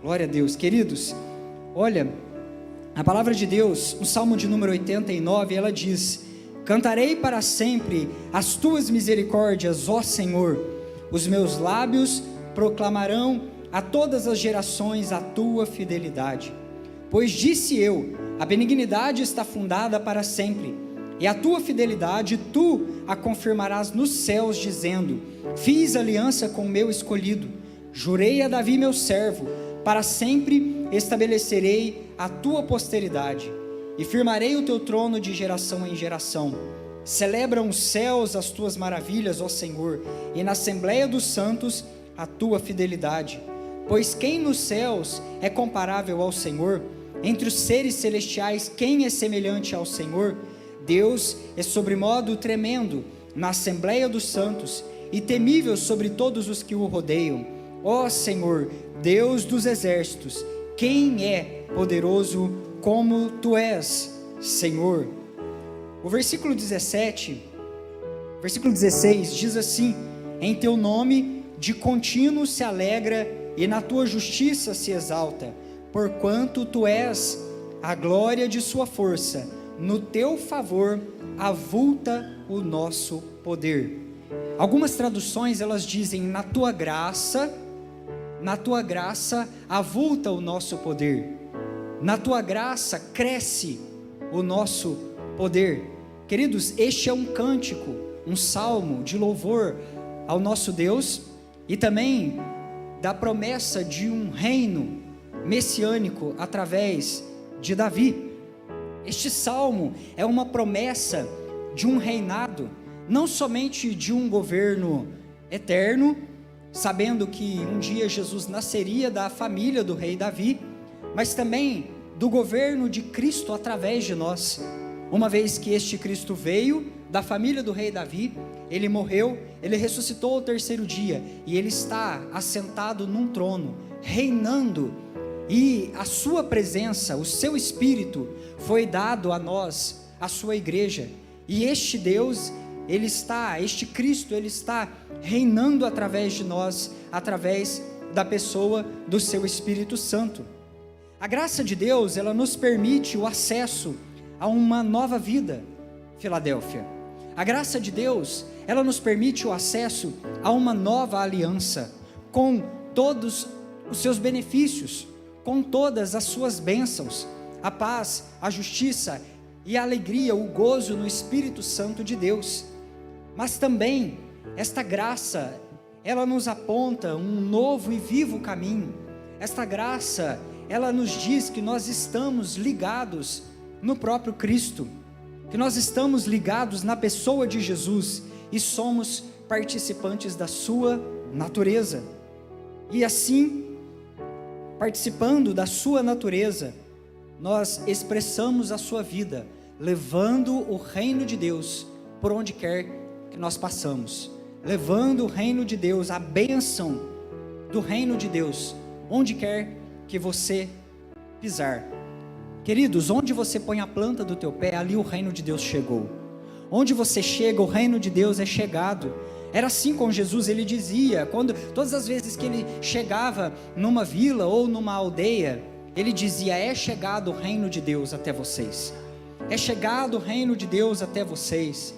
Glória a Deus. Queridos, olha, a palavra de Deus, o Salmo de número 89, ela diz: cantarei para sempre as tuas misericórdias, ó Senhor. Os meus lábios proclamarão a todas as gerações a tua fidelidade. Pois disse eu: a benignidade está fundada para sempre, e a tua fidelidade tu a confirmarás nos céus, dizendo: fiz aliança com o meu escolhido, jurei a Davi meu servo, para sempre estabelecerei a tua posteridade, e firmarei o teu trono de geração em geração. Celebram os céus as tuas maravilhas, ó Senhor, e na assembleia dos santos a tua fidelidade. Pois quem nos céus é comparável ao Senhor? Entre os seres celestiais, quem é semelhante ao Senhor? Deus é sobremodo tremendo na assembleia dos santos, e temível sobre todos os que o rodeiam. Ó Senhor, Deus dos exércitos, quem é poderoso como tu és, Senhor? O versículo 16 diz assim: em teu nome de contínuo se alegra, e na tua justiça se exalta, porquanto tu és a glória de sua força, no teu favor avulta o nosso poder. Algumas traduções elas dizem: na tua graça avulta o nosso poder, na tua graça cresce o nosso poder. Queridos, este é um cântico, um salmo de louvor ao nosso Deus, e também da promessa de um reino messiânico através de Davi. Este salmo é uma promessa de um reinado, não somente de um governo eterno, sabendo que um dia Jesus nasceria da família do rei Davi, mas também do governo de Cristo através de nós, uma vez que este Cristo veio da família do rei Davi, ele morreu, ele ressuscitou ao terceiro dia, e ele está assentado num trono, reinando, e a sua presença, o seu Espírito foi dado a nós, a sua igreja, e este Deus, este Cristo, ele está reinando através de nós, através da pessoa do seu Espírito Santo. A graça de Deus, ela nos permite o acesso a uma nova vida, Filadélfia. A graça de Deus, ela nos permite o acesso a uma nova aliança, com todos os seus benefícios, com todas as suas bênçãos, a paz, a justiça e a alegria, o gozo no Espírito Santo de Deus. Mas também, esta graça, ela nos aponta um novo e vivo caminho. Esta graça, ela nos diz que nós estamos ligados no próprio Cristo, que nós estamos ligados na pessoa de Jesus, e somos participantes da sua natureza, e assim, participando da sua natureza, nós expressamos a sua vida, levando o reino de Deus por onde quer que nós passamos, levando o reino de Deus, a bênção do reino de Deus, onde quer que você pisar. Queridos, onde você põe a planta do teu pé, ali o reino de Deus chegou. Onde você chega, o reino de Deus é chegado. Era assim com Jesus, ele dizia, todas as vezes que ele chegava numa vila ou numa aldeia, ele dizia: é chegado o reino de Deus até vocês. É chegado o reino de Deus até vocês.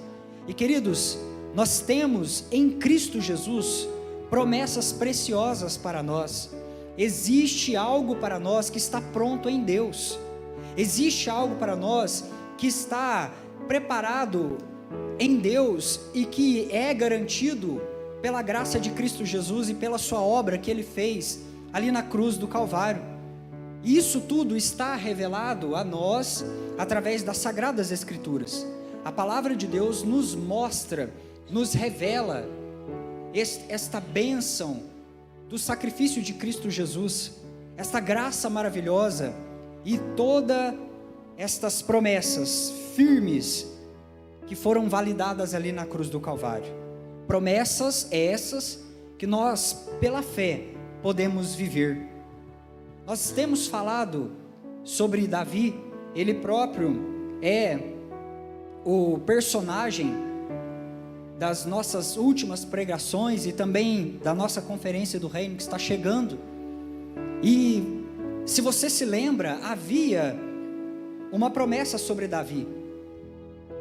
E queridos, nós temos em Cristo Jesus promessas preciosas para nós. Existe algo para nós que está pronto em Deus. Existe algo para nós que está preparado em Deus e que é garantido pela graça de Cristo Jesus e pela sua obra que Ele fez ali na cruz do Calvário. E isso tudo está revelado a nós através das Sagradas Escrituras. A palavra de Deus nos mostra, nos revela esta bênção do sacrifício de Cristo Jesus, esta graça maravilhosa e todas estas promessas firmes que foram validadas ali na cruz do Calvário. Promessas essas que nós, pela fé, podemos viver. Nós temos falado sobre Davi, ele próprio é o personagem das nossas últimas pregações e também da nossa conferência do reino que está chegando. E Se você se lembra, havia uma promessa sobre Davi.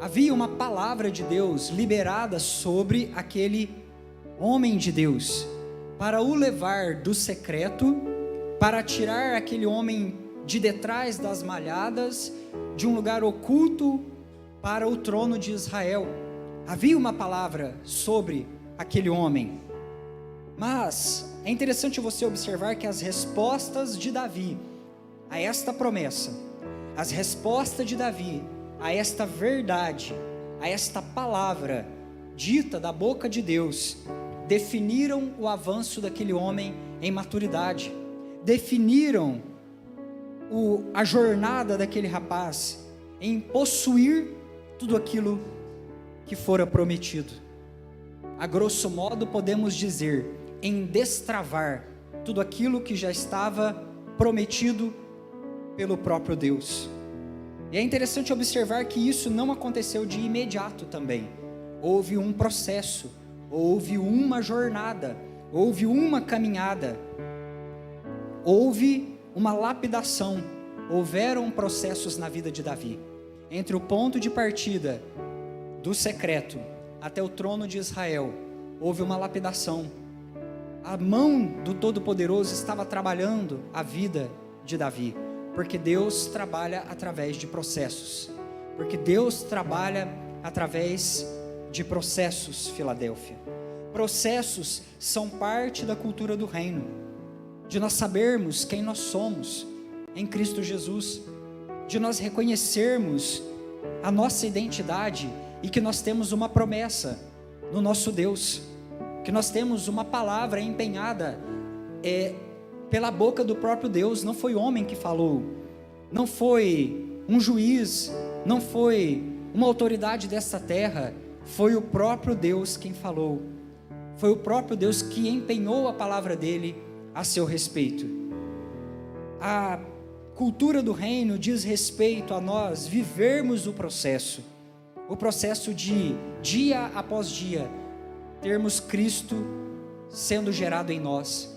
Havia uma palavra de Deus liberada sobre aquele homem de Deus, para o levar do secreto, para tirar aquele homem de detrás das malhadas, de um lugar oculto, para o trono de Israel. Havia uma palavra sobre aquele homem. Mas é interessante você observar que as respostas de Davi a esta promessa, as respostas de Davi a esta verdade, a esta palavra dita da boca de Deus, definiram o avanço daquele homem em maturidade, definiram a jornada daquele rapaz em possuir tudo aquilo que fora prometido. A grosso modo podemos dizer, em destravar tudo aquilo que já estava prometido pelo próprio Deus. E é interessante observar que isso não aconteceu de imediato também. Houve um processo, houve uma jornada, houve uma caminhada, houve uma lapidação, houveram processos na vida de Davi. Entre o ponto de partida do secreto até o trono de Israel, houve uma lapidação. A mão do Todo-Poderoso estava trabalhando a vida de Davi, porque Deus trabalha através de processos, porque Deus trabalha através de processos, Filadélfia. Processos são parte da cultura do reino, de nós sabermos quem nós somos em Cristo Jesus, de nós reconhecermos a nossa identidade e que nós temos uma promessa no nosso Deus, que nós temos uma palavra empenhada pela boca do próprio Deus. Não foi homem que falou, não foi um juiz, não foi uma autoridade desta terra, foi o próprio Deus quem falou, foi o próprio Deus que empenhou a palavra dele a seu respeito. A cultura do reino diz respeito a nós vivermos o processo de dia após dia termos Cristo sendo gerado em nós,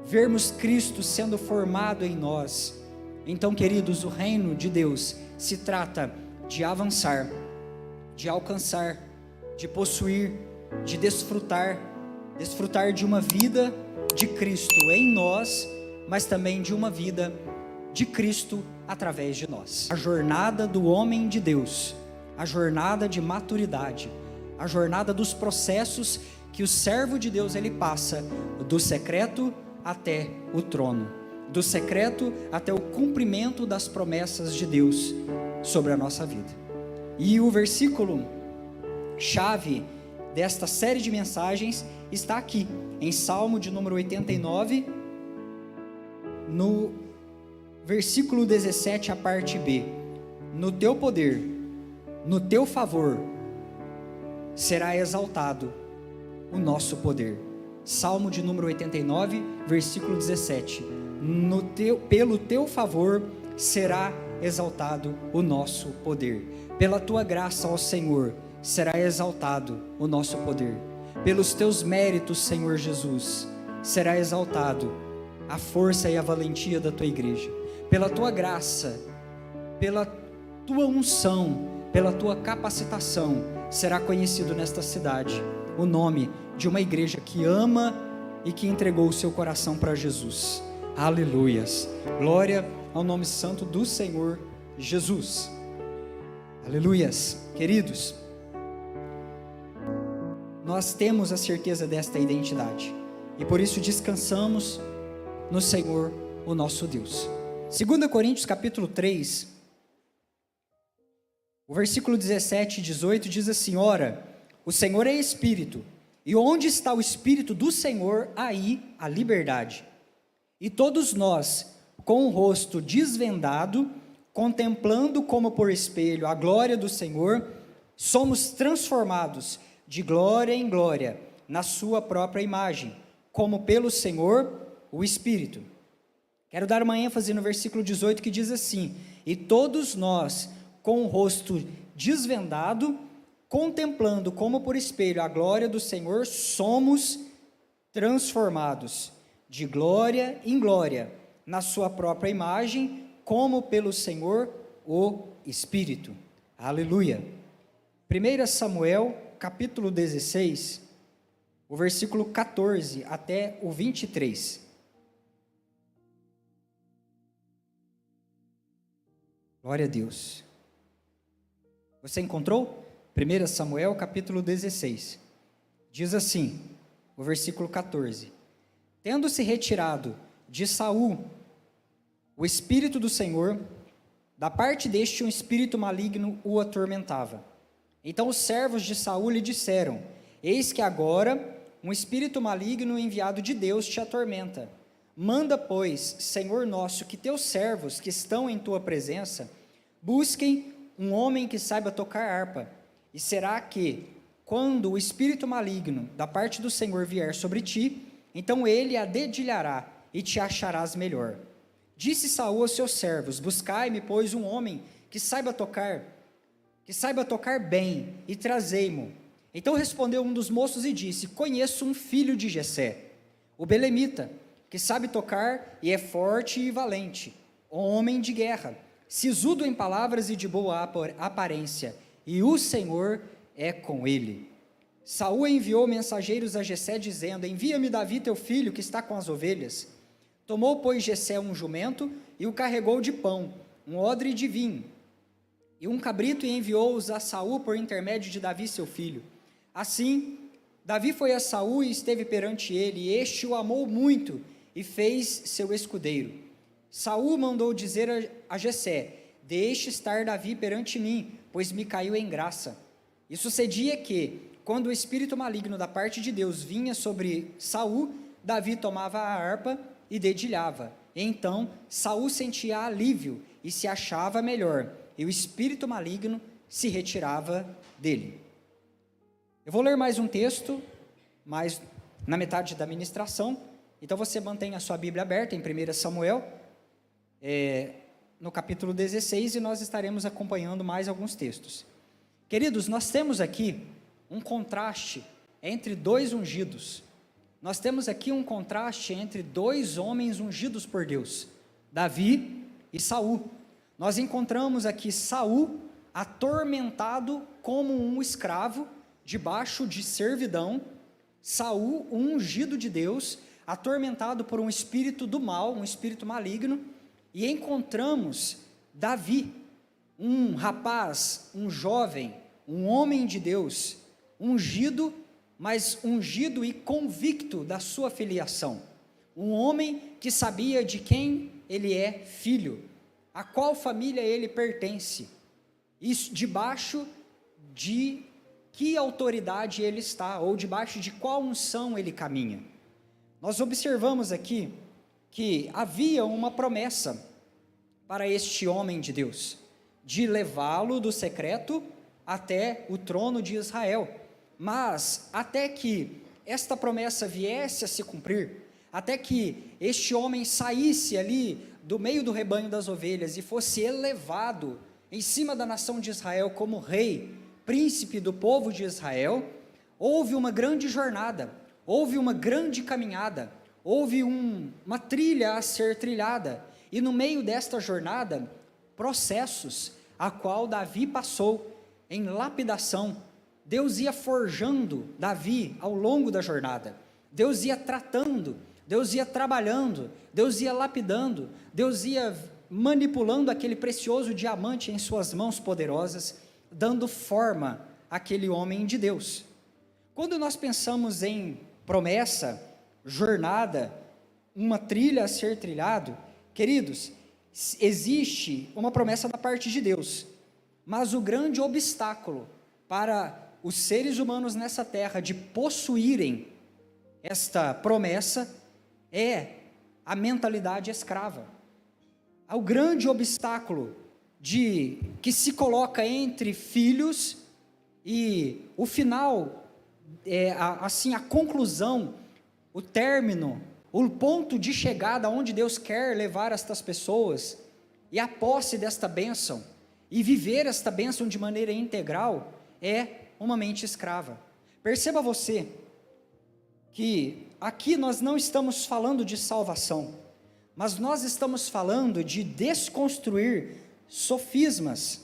vermos Cristo sendo formado em nós. Então, queridos, o reino de Deus se trata de avançar, de alcançar, de possuir, de desfrutar de uma vida de Cristo em nós, mas também de uma vida de Cristo através de nós. A jornada do homem de Deus, a jornada de maturidade, a jornada dos processos que o servo de Deus ele passa do secreto até o trono, do secreto até o cumprimento das promessas de Deus sobre a nossa vida. E o versículo chave desta série de mensagens está aqui, em Salmo de número 89, no versículo 17, a parte B. No teu poder, no teu favor, será exaltado o nosso poder. Salmo de número 89, versículo 17. Pelo teu favor será exaltado o nosso poder. Pela tua graça, ó Senhor, será exaltado o nosso poder. Pelos teus méritos, Senhor Jesus, será exaltado a força e a valentia da tua igreja. Pela tua graça, pela tua unção, pela tua capacitação, será conhecido nesta cidade o nome de uma igreja que ama e que entregou o seu coração para Jesus. Aleluias. Glória ao nome santo do Senhor Jesus. Aleluias. Queridos, nós temos a certeza desta identidade e por isso descansamos no Senhor, o nosso Deus. 2 Coríntios capítulo 3, o versículo 17 e 18 diz assim: ora, o Senhor é Espírito, e onde está o Espírito do Senhor, aí a liberdade. E todos nós, com o rosto desvendado, contemplando como por espelho a glória do Senhor, somos transformados de glória em glória, na sua própria imagem, como pelo Senhor, o Espírito. Quero dar uma ênfase no versículo 18 que diz assim: e todos nós, com o rosto desvendado, contemplando como por espelho a glória do Senhor, somos transformados de glória em glória, na sua própria imagem, como pelo Senhor, o Espírito. Aleluia. 1 Samuel, capítulo 16, o versículo 14 até o 23. Glória a Deus. Você encontrou? 1 Samuel, capítulo 16. Diz assim, o versículo 14: Tendo-se retirado de Saul o Espírito do Senhor, da parte deste um espírito maligno o atormentava. Então os servos de Saul lhe disseram: Eis que agora um espírito maligno enviado de Deus te atormenta. Manda, pois, Senhor nosso, que teus servos que estão em tua presença busquem um homem que saiba tocar harpa. E será que, quando o espírito maligno da parte do Senhor vier sobre ti, então ele a dedilhará e te acharás melhor. Disse Saul aos seus servos: Buscai-me, pois, um homem que saiba tocar bem, e trazei-mo. Então respondeu um dos moços e disse: Conheço um filho de Jessé, o belemita, que sabe tocar e é forte e valente, homem de guerra, sisudo em palavras e de boa aparência, e o Senhor é com ele. Saul enviou mensageiros a Jessé, dizendo: Envia-me Davi teu filho, que está com as ovelhas. Tomou, pois, Jessé um jumento e o carregou de pão, um odre de vinho e um cabrito, e enviou-os a Saul por intermédio de Davi seu filho. Assim, Davi foi a Saul e esteve perante ele, e este o amou muito e fez seu escudeiro. Saul mandou dizer a Jessé: Deixe estar Davi perante mim, pois me caiu em graça. E sucedia que, quando o espírito maligno da parte de Deus vinha sobre Saul, Davi tomava a harpa e dedilhava. Então Saul sentia alívio e se achava melhor, e o espírito maligno se retirava dele. Eu vou ler mais um texto, mais na metade da ministração, então você mantém a sua Bíblia aberta em 1 Samuel, no capítulo 16, e nós estaremos acompanhando mais alguns textos. Queridos, nós temos aqui um contraste entre dois ungidos. Nós temos aqui um contraste entre dois homens ungidos por Deus, Davi e Saul. Nós encontramos aqui Saul atormentado como um escravo, debaixo de servidão. Saul, um ungido de Deus, atormentado por um espírito do mal, um espírito maligno. E encontramos Davi, um rapaz, um jovem, um homem de Deus, ungido, mas ungido e convicto da sua filiação. Um homem que sabia de quem ele é filho, a qual família ele pertence, isso debaixo de que autoridade ele está, ou debaixo de qual unção ele caminha. Nós observamos aqui que havia uma promessa para este homem de Deus, de levá-lo do secreto até o trono de Israel. Mas até que esta promessa viesse a se cumprir, até que este homem saísse ali do meio do rebanho das ovelhas e fosse elevado em cima da nação de Israel como rei, príncipe do povo de Israel, houve uma grande jornada, houve uma grande caminhada, houve uma trilha a ser trilhada, e no meio desta jornada, processos a qual Davi passou em lapidação. Deus ia forjando Davi ao longo da jornada, Deus ia tratando, Deus ia trabalhando, Deus ia lapidando, Deus ia manipulando aquele precioso diamante em suas mãos poderosas, dando forma àquele homem de Deus. Quando nós pensamos em promessa, jornada, uma trilha a ser trilhado, queridos, existe uma promessa da parte de Deus, mas o grande obstáculo para os seres humanos nessa terra de possuírem esta promessa é a mentalidade escrava. O grande obstáculo que se coloca entre filhos e o final, a conclusão, o término, o ponto de chegada onde Deus quer levar estas pessoas, e a posse desta bênção, e viver esta bênção de maneira integral, é uma mente escrava. Perceba você que aqui nós não estamos falando de salvação, mas nós estamos falando de desconstruir sofismas,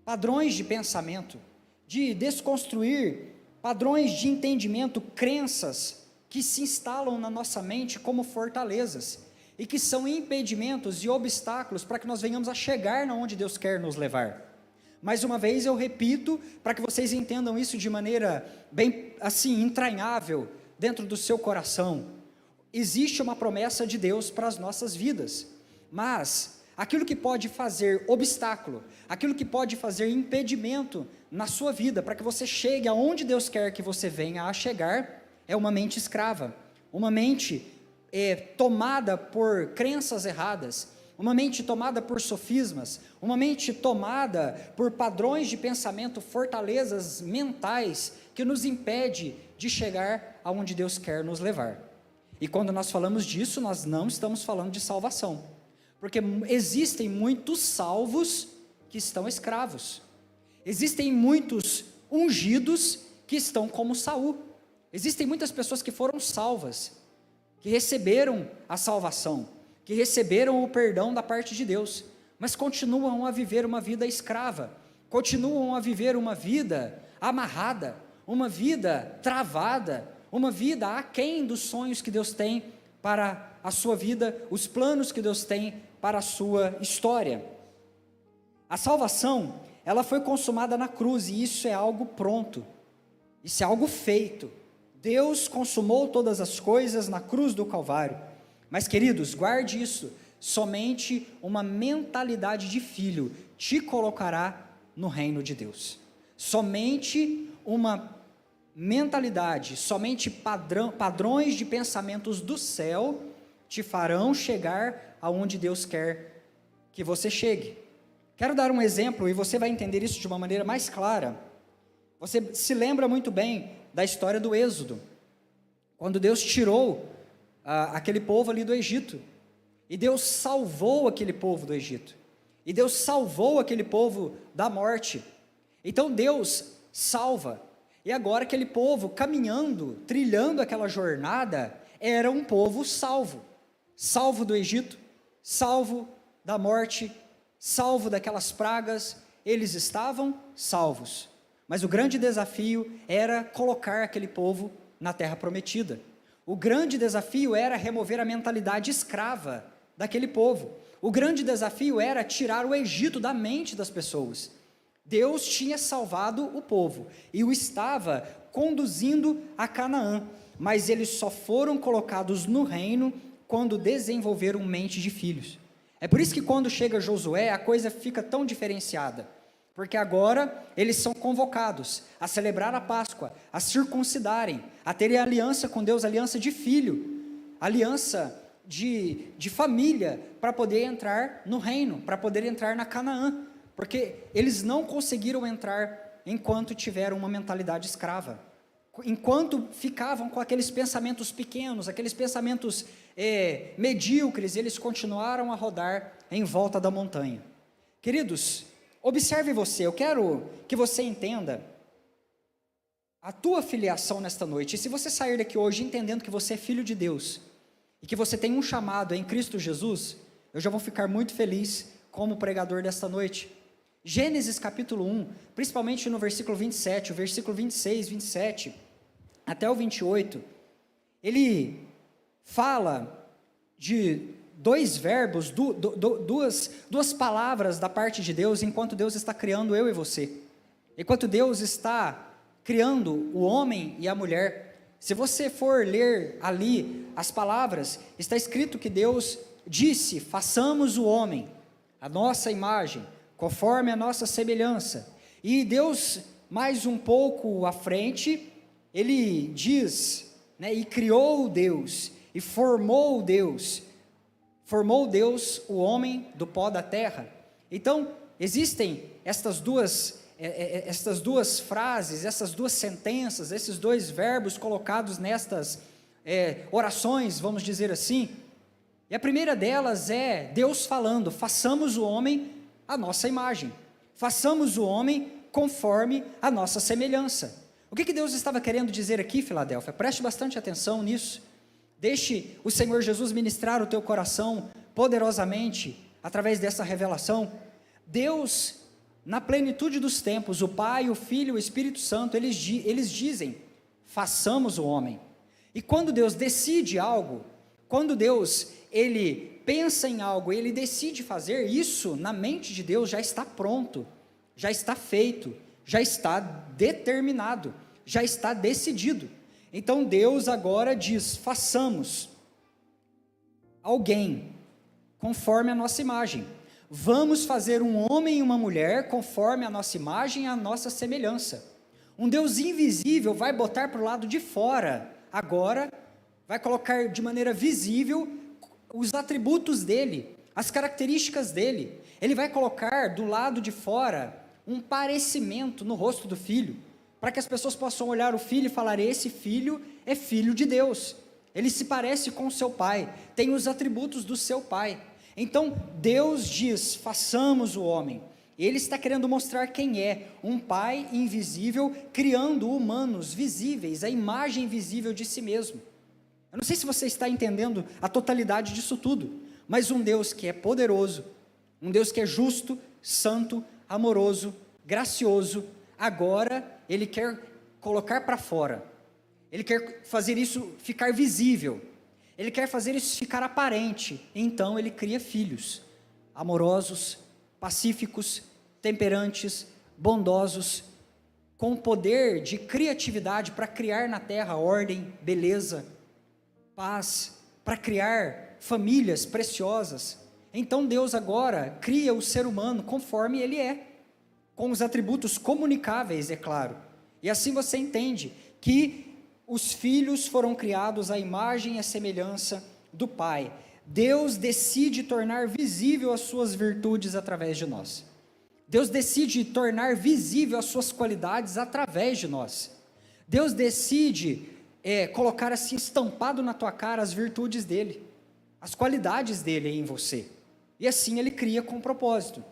padrões de pensamento, de desconstruir padrões de entendimento, crenças que se instalam na nossa mente como fortalezas e que são impedimentos e obstáculos para que nós venhamos a chegar na onde Deus quer nos levar. Mais uma vez eu repito, para que vocês entendam isso de maneira bem assim entranhável dentro do seu coração. Existe uma promessa de Deus para as nossas vidas, mas aquilo que pode fazer obstáculo, aquilo que pode fazer impedimento na sua vida, para que você chegue aonde Deus quer que você venha a chegar, é uma mente escrava, uma mente tomada por crenças erradas, uma mente tomada por sofismas, uma mente tomada por padrões de pensamento, fortalezas mentais, que nos impede de chegar aonde Deus quer nos levar. E quando nós falamos disso, nós não estamos falando de salvação, porque existem muitos salvos que estão escravos, existem muitos ungidos que estão como Saul, existem muitas pessoas que foram salvas, que receberam a salvação, que receberam o perdão da parte de Deus, mas continuam a viver uma vida escrava, continuam a viver uma vida amarrada, uma vida travada, uma vida aquém dos sonhos que Deus tem para a sua vida, os planos que Deus tem para a sua história. A salvação, ela foi consumada na cruz, e isso é algo pronto, isso é algo feito. Deus consumou todas as coisas na cruz do Calvário. Mas, queridos, guarde isso, somente uma mentalidade de filho te colocará no reino de Deus. Somente uma mentalidade, somente padrões de pensamentos do céu te farão chegar aonde Deus quer que você chegue. Quero dar um exemplo e você vai entender isso de uma maneira mais clara. Você se lembra muito bem da história do Êxodo, quando Deus tirou aquele povo ali do Egito, e Deus salvou aquele povo do Egito, e Deus salvou aquele povo da morte. Então Deus salva, e agora aquele povo caminhando, trilhando aquela jornada, era um povo salvo, salvo do Egito, salvo da morte, salvo daquelas pragas, eles estavam salvos, mas o grande desafio era colocar aquele povo na terra prometida. O grande desafio era remover a mentalidade escrava daquele povo. O grande desafio era tirar o Egito da mente das pessoas. Deus tinha salvado o povo e o estava conduzindo a Canaã, mas eles só foram colocados no reino quando desenvolveram mente de filhos. É por isso que quando chega Josué, a coisa fica tão diferenciada, porque agora eles são convocados a celebrar a Páscoa, a circuncidarem, a terem aliança com Deus, aliança de filho, aliança de família, para poder entrar no reino, para poder entrar na Canaã, porque eles não conseguiram entrar enquanto tiveram uma mentalidade escrava, enquanto ficavam com aqueles pensamentos pequenos, aqueles pensamentos medíocres, eles continuaram a rodar em volta da montanha. Queridos, observe você, eu quero que você entenda a tua filiação nesta noite, e se você sair daqui hoje entendendo que você é filho de Deus, e que você tem um chamado em Cristo Jesus, eu já vou ficar muito feliz como pregador desta noite. Gênesis capítulo 1, principalmente no versículo 27, o versículo 26, 27, até o 28, ele fala de dois verbos, duas palavras da parte de Deus, enquanto Deus está criando eu e você, enquanto Deus está criando o homem e a mulher. Se você for ler ali as palavras, está escrito que Deus disse: façamos o homem, a nossa imagem, conforme a nossa semelhança. E Deus, mais um pouco à frente, ele diz, e criou Deus, e formou Deus o homem do pó da terra. Então, existem estas duas frases, essas duas sentenças, esses dois verbos colocados nestas orações, vamos dizer assim, e a primeira delas é Deus falando: façamos o homem à nossa imagem, façamos o homem conforme a nossa semelhança. O que Deus estava querendo dizer aqui, Filadélfia? Preste bastante atenção nisso, deixe o Senhor Jesus ministrar o teu coração poderosamente, através dessa revelação, Deus, na plenitude dos tempos, o Pai, o Filho e o Espírito Santo, eles dizem, façamos o homem. E quando Deus decide algo, quando Deus, ele pensa em algo, ele decide fazer, isso na mente de Deus já está pronto, já está feito, já está determinado, já está decidido. Então Deus agora diz, façamos alguém conforme a nossa imagem. Vamos fazer um homem e uma mulher conforme a nossa imagem e a nossa semelhança. Um Deus invisível vai botar para o lado de fora, agora, vai colocar de maneira visível os atributos dele, as características dele. Ele vai colocar do lado de fora um parecimento no rosto do filho, para que as pessoas possam olhar o filho e falar, esse filho é filho de Deus. Ele se parece com o seu pai, tem os atributos do seu pai. Então, Deus diz, façamos o homem. Ele está querendo mostrar quem é, um pai invisível, criando humanos visíveis, a imagem visível de si mesmo. Eu não sei se você está entendendo a totalidade disso tudo, mas um Deus que é poderoso, um Deus que é justo, santo, amoroso, gracioso, agora Ele quer colocar para fora, Ele quer fazer isso ficar visível, Ele quer fazer isso ficar aparente. Então Ele cria filhos, amorosos, pacíficos, temperantes, bondosos, com poder de criatividade para criar na terra ordem, beleza, paz, para criar famílias preciosas. Então Deus agora cria o ser humano conforme ele é, com os atributos comunicáveis, é claro. E assim você entende que os filhos foram criados à imagem e à semelhança do Pai. Deus decide tornar visível as suas virtudes através de nós. Deus decide tornar visível as suas qualidades através de nós. Deus decide colocar assim estampado na tua cara as virtudes dele, as qualidades dele em você. E assim ele cria com propósito.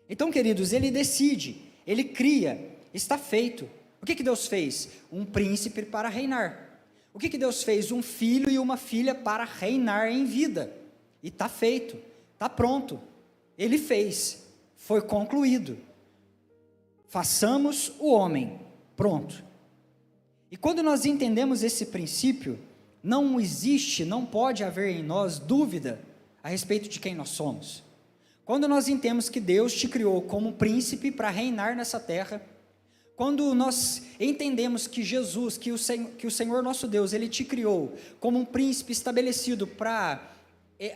Então, queridos, ele decide, ele cria, está feito. O que Deus fez? Um príncipe para reinar. O que Deus fez? Um filho e uma filha para reinar em vida. E está feito, está pronto. Ele fez, foi concluído. Façamos o homem, pronto. E quando nós entendemos esse princípio, não existe, não pode haver em nós dúvida a respeito de quem nós somos. Quando nós entendemos que Deus te criou como príncipe para reinar nessa terra, quando nós entendemos que Jesus, que o Senhor nosso Deus, Ele te criou como um príncipe estabelecido para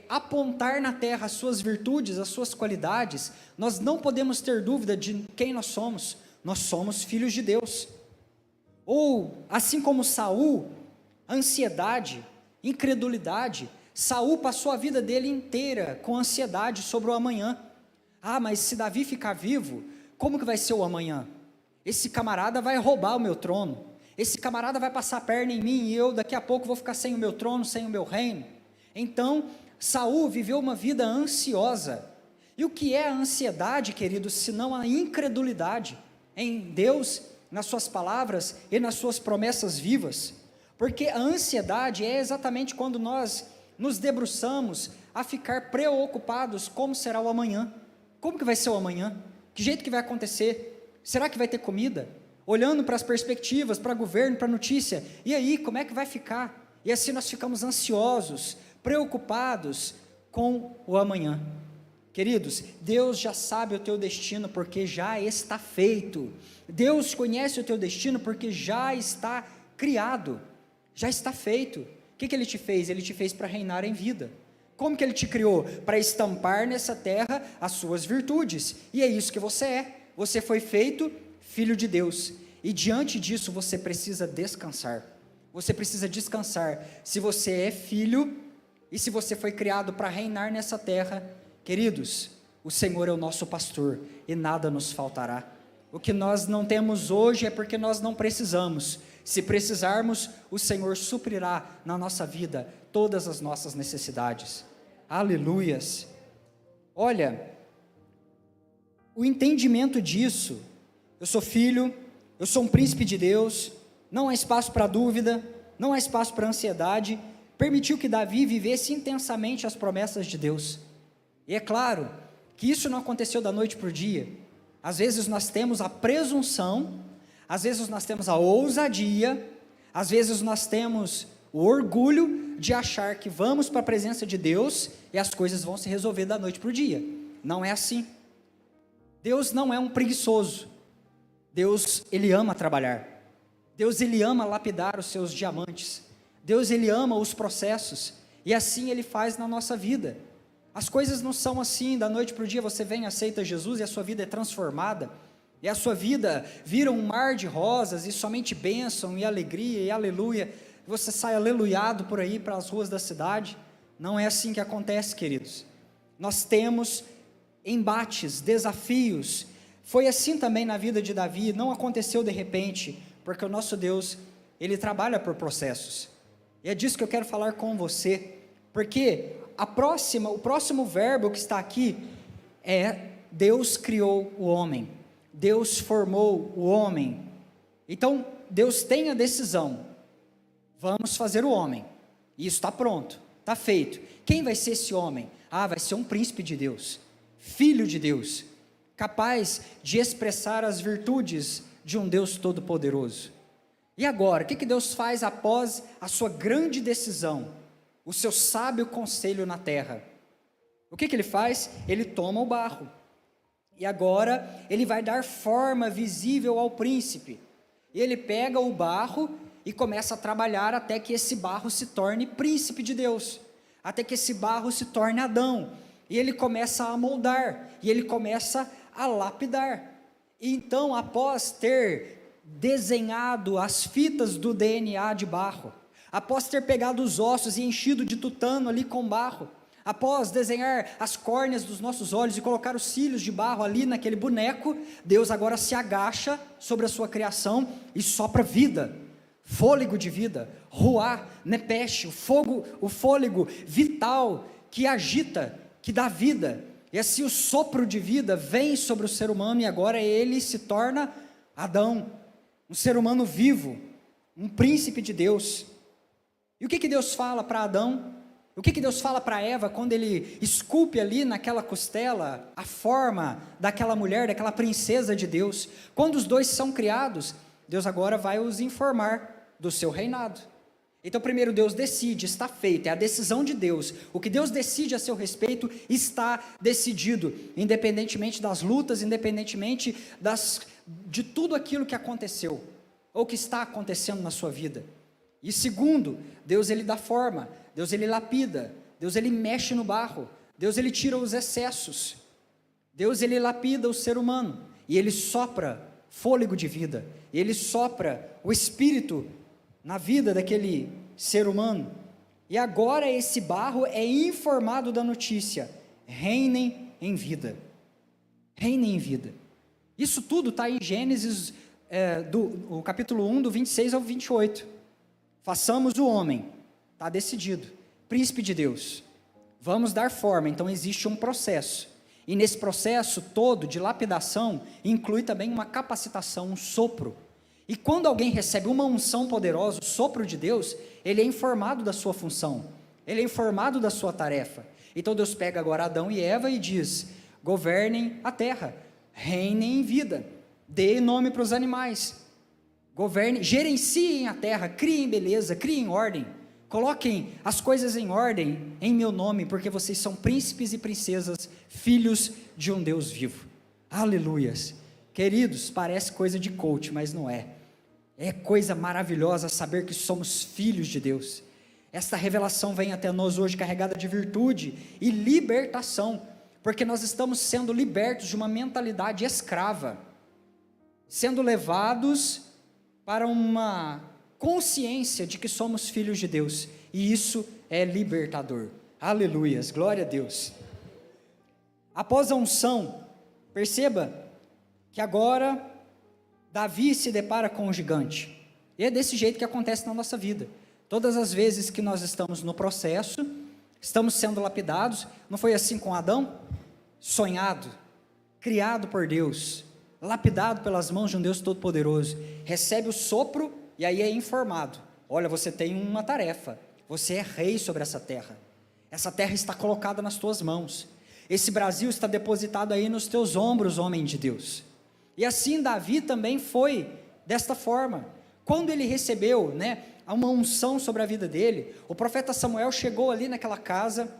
apontar na terra as suas virtudes, as suas qualidades, nós não podemos ter dúvida de quem nós somos filhos de Deus. Ou, assim como Saul, ansiedade, incredulidade, Saul passou a vida dele inteira com ansiedade sobre o amanhã. Mas se Davi ficar vivo, como que vai ser o amanhã? Esse camarada vai roubar o meu trono, esse camarada vai passar a perna em mim e eu daqui a pouco vou ficar sem o meu trono, sem o meu reino. Então, Saul viveu uma vida ansiosa. E o que é a ansiedade, queridos, senão a incredulidade em Deus, nas suas palavras e nas suas promessas vivas? Porque a ansiedade é exatamente quando nós nos debruçamos a ficar preocupados como será o amanhã. Como que vai ser o amanhã? Que jeito que vai acontecer? Será que vai ter comida? Olhando para as perspectivas, para o governo, para a notícia, e aí, como é que vai ficar? E assim nós ficamos ansiosos, preocupados com o amanhã. Queridos, Deus já sabe o teu destino porque já está feito. Deus conhece o teu destino porque já está criado, já está feito. O que Ele te fez? Ele te fez para reinar em vida. Como que Ele te criou? Para estampar nessa terra as suas virtudes, e é isso que você é. Você foi feito filho de Deus, e diante disso você precisa descansar. Você precisa descansar. Se você é filho, e se você foi criado para reinar nessa terra, queridos, o Senhor é o nosso pastor, e nada nos faltará. O que nós não temos hoje é porque nós não precisamos. Se precisarmos, o Senhor suprirá na nossa vida todas as nossas necessidades. Aleluias! Olha, o entendimento disso, eu sou filho, eu sou um príncipe de Deus, não há espaço para dúvida, não há espaço para ansiedade, permitiu que Davi vivesse intensamente as promessas de Deus. E é claro que isso não aconteceu da noite para o dia. Às vezes nós temos a presunção, às vezes nós temos a ousadia, às vezes nós temos o orgulho de achar que vamos para a presença de Deus e as coisas vão se resolver da noite para o dia. Não é assim. Deus não é um preguiçoso. Deus, Ele ama trabalhar. Deus, Ele ama lapidar os seus diamantes. Deus, Ele ama os processos. E assim Ele faz na nossa vida. As coisas não são assim, da noite para o dia você vem, aceita Jesus e a sua vida é transformada. E a sua vida vira um mar de rosas e somente bênção e alegria e aleluia. Você sai aleluiado por aí para as ruas da cidade. Não é assim que acontece, queridos. Nós temos embates, desafios. Foi assim também na vida de Davi, não aconteceu de repente, porque o nosso Deus, Ele trabalha por processos. E é disso que eu quero falar com você, porque o próximo verbo que está aqui é: Deus criou o homem, Deus formou o homem. Então, Deus tem a decisão, vamos fazer o homem, e isso está pronto, está feito. Quem vai ser esse homem? Vai ser um príncipe de Deus, filho de Deus, capaz de expressar as virtudes de um Deus todo-poderoso. E agora, o que Deus faz após a sua grande decisão, o seu sábio conselho na terra? O que Ele faz? Ele toma o barro, e agora Ele vai dar forma visível ao príncipe, e Ele pega o barro e começa a trabalhar até que esse barro se torne príncipe de Deus, até que esse barro se torne Adão, e Ele começa a moldar, e Ele começa a lapidar. E então, após ter desenhado as fitas do DNA de barro, após ter pegado os ossos e enchido de tutano ali com barro, após desenhar as córneas dos nossos olhos e colocar os cílios de barro ali naquele boneco, Deus agora se agacha sobre a sua criação e sopra vida, fôlego de vida, ruá, nepesh, o fôlego vital que agita, que dá vida. E assim o sopro de vida vem sobre o ser humano e agora ele se torna Adão, um ser humano vivo, um príncipe de Deus. E o que Deus fala para Adão? O que Deus fala para Eva quando Ele esculpe ali naquela costela a forma daquela mulher, daquela princesa de Deus? Quando os dois são criados, Deus agora vai os informar do seu reinado. Então primeiro Deus decide, está feito, é a decisão de Deus. O que Deus decide a seu respeito está decidido, independentemente das lutas, independentemente de tudo aquilo que aconteceu, ou que está acontecendo na sua vida. E segundo, Deus Ele dá forma, Deus Ele lapida, Deus Ele mexe no barro, Deus Ele tira os excessos, Deus Ele lapida o ser humano, e Ele sopra fôlego de vida, e Ele sopra o Espírito na vida daquele ser humano, e agora esse barro é informado da notícia: reinem em vida, reinem em vida. Isso tudo está em Gênesis, do capítulo 1, do 26 ao 28, façamos o homem, está decidido, príncipe de Deus, vamos dar forma. Então existe um processo, e nesse processo todo de lapidação, inclui também uma capacitação, um sopro. E quando alguém recebe uma unção poderosa, o sopro de Deus, ele é informado da sua função, ele é informado da sua tarefa. Então Deus pega agora Adão e Eva e diz: governem a terra, reinem em vida, dê nome para os animais, governem, gerenciem a terra, criem beleza, criem ordem, coloquem as coisas em ordem em meu nome, porque vocês são príncipes e princesas, filhos de um Deus vivo. Aleluias. Queridos, parece coisa de coach, mas não é. É coisa maravilhosa saber que somos filhos de Deus. Esta revelação vem até nós hoje carregada de virtude e libertação, porque nós estamos sendo libertos de uma mentalidade escrava, sendo levados para uma consciência de que somos filhos de Deus, e isso é libertador. Aleluias, glória a Deus. Após a unção, perceba que agora Davi se depara com um gigante, e é desse jeito que acontece na nossa vida. Todas as vezes que nós estamos no processo, estamos sendo lapidados. Não foi assim com Adão? Sonhado, criado por Deus, lapidado pelas mãos de um Deus Todo-Poderoso, recebe o sopro e aí é informado: olha, você tem uma tarefa, você é rei sobre essa terra está colocada nas tuas mãos, esse Brasil está depositado aí nos teus ombros, homem de Deus. E assim Davi também foi desta forma. Quando ele recebeu, uma unção sobre a vida dele, o profeta Samuel chegou ali naquela casa,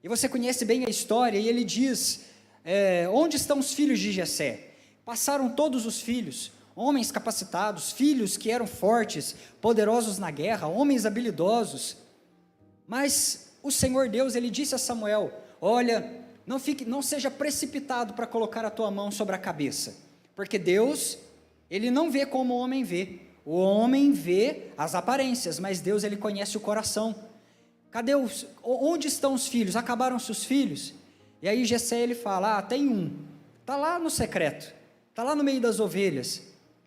e você conhece bem a história, e ele diz, onde estão os filhos de Jessé? Passaram todos os filhos, homens capacitados, filhos que eram fortes, poderosos na guerra, homens habilidosos, mas o Senhor Deus, ele disse a Samuel, olha, não seja precipitado para colocar a tua mão sobre a cabeça, porque Deus, ele não vê como o homem vê, o homem vê as aparências, mas Deus, ele conhece o coração. Onde estão os filhos? Acabaram-se os filhos? E aí Jessé, ele fala, tem um, está lá no secreto, está lá no meio das ovelhas.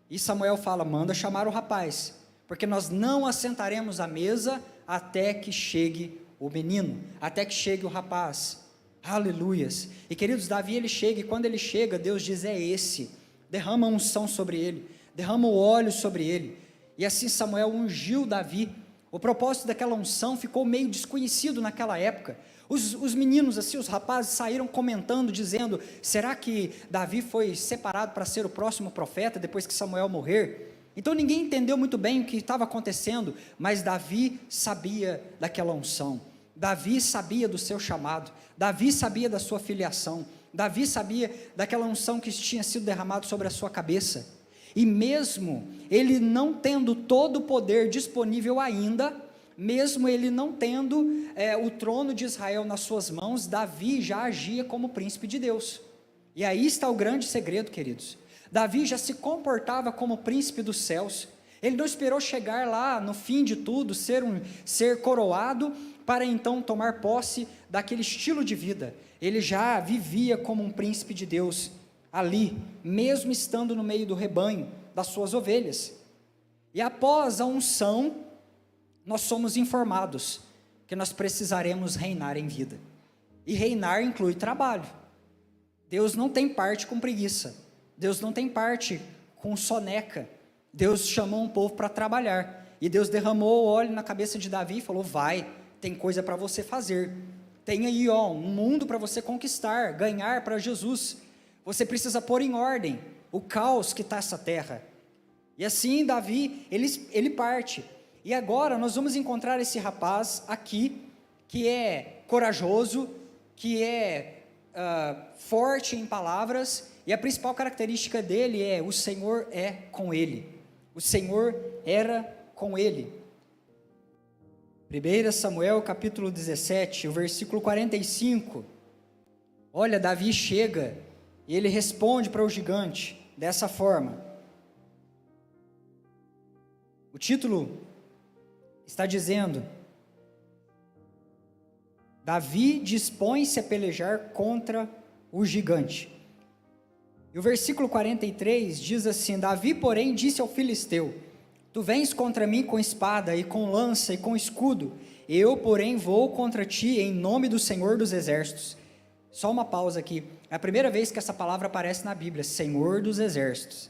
E Samuel fala, manda chamar o rapaz, porque nós não assentaremos à mesa até que chegue o menino, até que chegue o rapaz. Aleluias. E queridos, Davi, ele chega, e quando ele chega, Deus diz, é esse, derrama a unção sobre ele, derrama o óleo sobre ele, e assim Samuel ungiu Davi. O propósito daquela unção ficou meio desconhecido naquela época, os meninos, assim, os rapazes saíram comentando, dizendo, será que Davi foi separado para ser o próximo profeta, depois que Samuel morrer? Então ninguém entendeu muito bem o que estava acontecendo, mas Davi sabia daquela unção, Davi sabia do seu chamado, Davi sabia da sua filiação, Davi sabia daquela unção que tinha sido derramado sobre a sua cabeça, e mesmo ele não tendo todo o poder disponível ainda, mesmo ele não tendo o trono de Israel nas suas mãos, Davi já agia como príncipe de Deus, e aí está o grande segredo, queridos. Davi já se comportava como príncipe dos céus, ele não esperou chegar lá no fim de tudo, ser coroado, para então tomar posse daquele estilo de vida, ele já vivia como um príncipe de Deus, ali, mesmo estando no meio do rebanho, das suas ovelhas. E após a unção, nós somos informados que nós precisaremos reinar em vida, e reinar inclui trabalho. Deus não tem parte com preguiça, Deus não tem parte com soneca, Deus chamou um povo para trabalhar, e Deus derramou o óleo na cabeça de Davi e falou, vai, tem coisa para você fazer, tem aí um mundo para você conquistar, ganhar para Jesus, você precisa pôr em ordem o caos que está essa terra. E assim Davi, ele parte, e agora nós vamos encontrar esse rapaz aqui, que é corajoso, que é forte em palavras, e a principal característica dele é, o Senhor é com ele, o Senhor era com ele. 1 Samuel capítulo 17, o versículo 45, olha, Davi chega, e ele responde para o gigante, dessa forma, o título está dizendo, Davi dispõe-se a pelejar contra o gigante, e o versículo 43 diz assim, Davi porém disse ao filisteu, tu vens contra mim com espada, e com lança, e com escudo, eu porém vou contra ti em nome do Senhor dos exércitos. Só uma pausa aqui, é a primeira vez que essa palavra aparece na Bíblia, Senhor dos exércitos.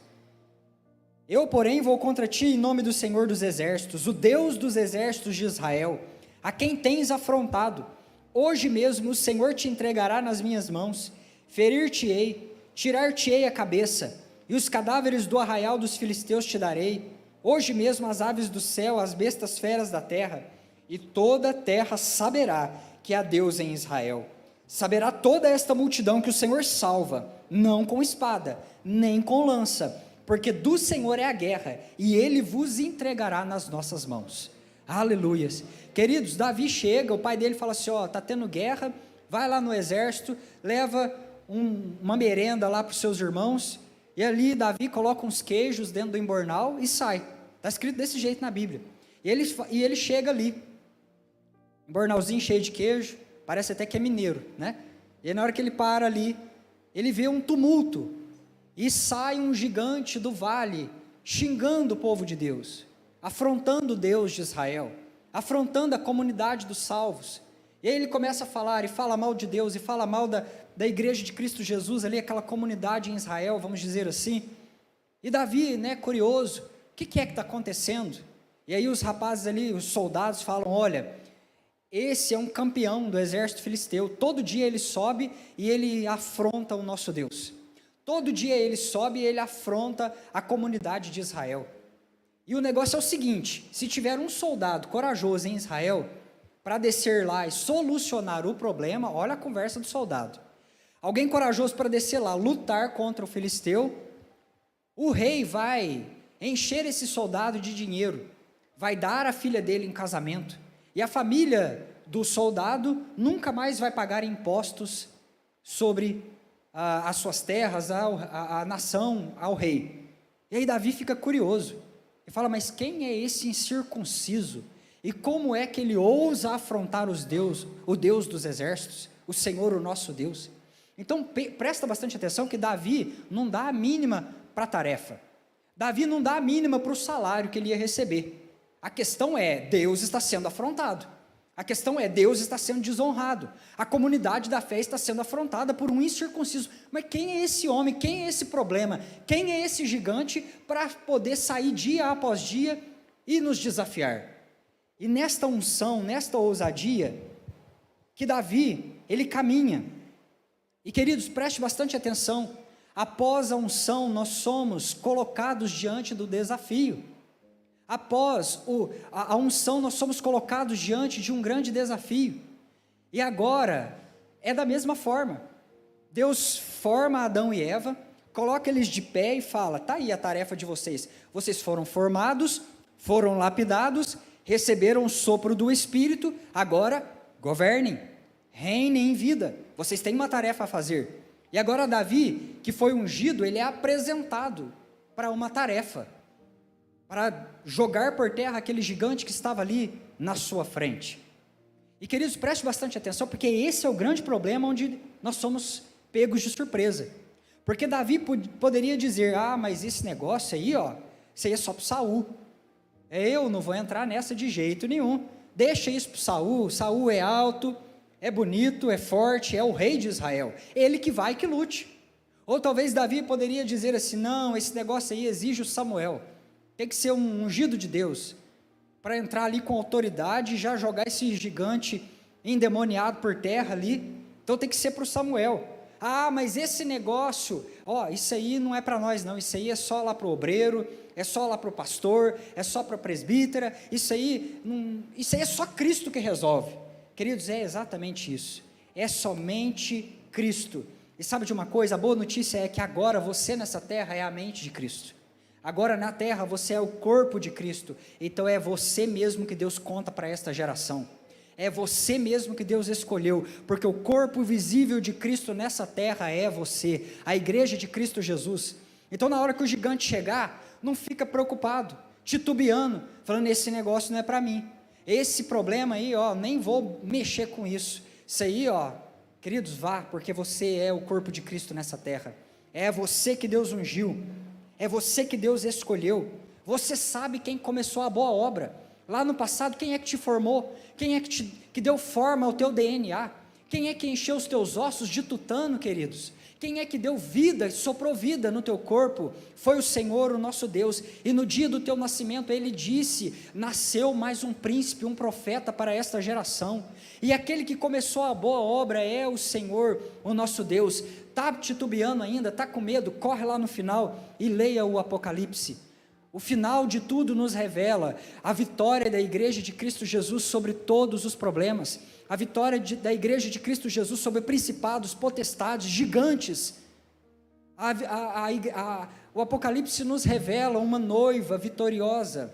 Eu porém vou contra ti em nome do Senhor dos exércitos, o Deus dos exércitos de Israel, a quem tens afrontado. Hoje mesmo o Senhor te entregará nas minhas mãos, ferir-te-ei, tirar-te-ei a cabeça, e os cadáveres do arraial dos filisteus te darei. Hoje mesmo as aves do céu, as bestas feras da terra, e toda a terra saberá que há Deus em Israel. Saberá toda esta multidão que o Senhor salva, não com espada, nem com lança, porque do Senhor é a guerra, e Ele vos entregará nas nossas mãos. Aleluias. Queridos, Davi chega, o pai dele fala assim, está tendo guerra, vai lá no exército, leva uma merenda lá para os seus irmãos, e ali Davi coloca uns queijos dentro do embornal e sai, está escrito desse jeito na Bíblia, e ele chega ali, embornalzinho cheio de queijo, parece até que é mineiro, né? E aí, na hora que ele para ali, ele vê um tumulto, e sai um gigante do vale, xingando o povo de Deus, afrontando o Deus de Israel, afrontando a comunidade dos salvos, e aí ele começa a falar, e fala mal de Deus, e fala mal da igreja de Cristo Jesus, ali aquela comunidade em Israel, vamos dizer assim, e Davi, curioso, o que é que está acontecendo? E aí os rapazes ali, os soldados falam, olha, esse é um campeão do exército filisteu. Todo dia ele sobe e ele afronta o nosso Deus. Todo dia ele sobe e ele afronta a comunidade de Israel. E o negócio é o seguinte: se tiver um soldado corajoso em Israel, para descer lá e solucionar o problema, olha a conversa do soldado. Alguém corajoso para descer lá, lutar contra o filisteu, o rei vai encher esse soldado de dinheiro, vai dar a filha dele em casamento, e a família do soldado nunca mais vai pagar impostos sobre as suas terras, a nação, ao rei. E aí Davi fica curioso, e fala, mas quem é esse incircunciso? E como é que ele ousa afrontar o Deus dos exércitos, o Senhor, o nosso Deus? Então presta bastante atenção que Davi não dá a mínima para a tarefa, Davi não dá a mínima para o salário que ele ia receber. A questão é, Deus está sendo afrontado, a questão é, Deus está sendo desonrado, a comunidade da fé está sendo afrontada por um incircunciso. Mas quem é esse homem, quem é esse problema, quem é esse gigante para poder sair dia após dia e nos desafiar? E nesta unção, nesta ousadia, que Davi, ele caminha. E queridos, preste bastante atenção, após a unção nós somos colocados diante do desafio. Após a unção nós somos colocados diante de um grande desafio. E agora, é da mesma forma. Deus forma Adão e Eva, coloca eles de pé e fala, está aí a tarefa de vocês. Vocês foram formados, foram lapidados, receberam o sopro do Espírito, agora governem, reinem em vida. Vocês têm uma tarefa a fazer. E agora Davi, que foi ungido, ele é apresentado para uma tarefa, para jogar por terra aquele gigante que estava ali na sua frente. E queridos, preste bastante atenção, porque esse é o grande problema onde nós somos pegos de surpresa. Porque Davi poderia dizer, mas esse negócio aí, isso aí é só para Saul. Eu não vou entrar nessa de jeito nenhum. Deixa isso para Saul. Saul é alto, é bonito, é forte, é o rei de Israel. Ele que vai que lute. Ou talvez Davi poderia dizer assim, não, esse negócio aí exige o Samuel. Tem que ser um ungido de Deus, para entrar ali com autoridade e já jogar esse gigante endemoniado por terra ali. Então tem que ser para o Samuel. Mas esse negócio, isso aí não é para nós não, isso aí é só lá para o obreiro, é só lá para o pastor, é só para a presbítera, isso aí é só Cristo que resolve. Queridos, é exatamente isso, é somente Cristo. E sabe de uma coisa, a boa notícia é que agora você nessa terra é a mente de Cristo. Agora na terra você é o corpo de Cristo, então é você mesmo que Deus conta para esta geração, é você mesmo que Deus escolheu, porque o corpo visível de Cristo nessa terra é você, a igreja de Cristo Jesus. Então na hora que o gigante chegar, não fica preocupado, titubeando, falando, esse negócio não é para mim, esse problema aí, nem vou mexer com isso aí, queridos, vá, porque você é o corpo de Cristo nessa terra, é você que Deus ungiu, é você que Deus escolheu, você sabe quem começou a boa obra, lá no passado, quem é que te formou, quem é que deu forma ao teu DNA, quem é que encheu os teus ossos de tutano, queridos, quem é que deu vida, soprou vida no teu corpo, foi o Senhor, o nosso Deus, e no dia do teu nascimento, Ele disse, nasceu mais um príncipe, um profeta para esta geração, e aquele que começou a boa obra é o Senhor, o nosso Deus. Está titubeando ainda, está com medo, corre lá no final e leia o Apocalipse. O final de tudo nos revela a vitória da igreja de Cristo Jesus sobre todos os problemas, a vitória da igreja de Cristo Jesus sobre principados, potestades, gigantes. O Apocalipse nos revela uma noiva vitoriosa,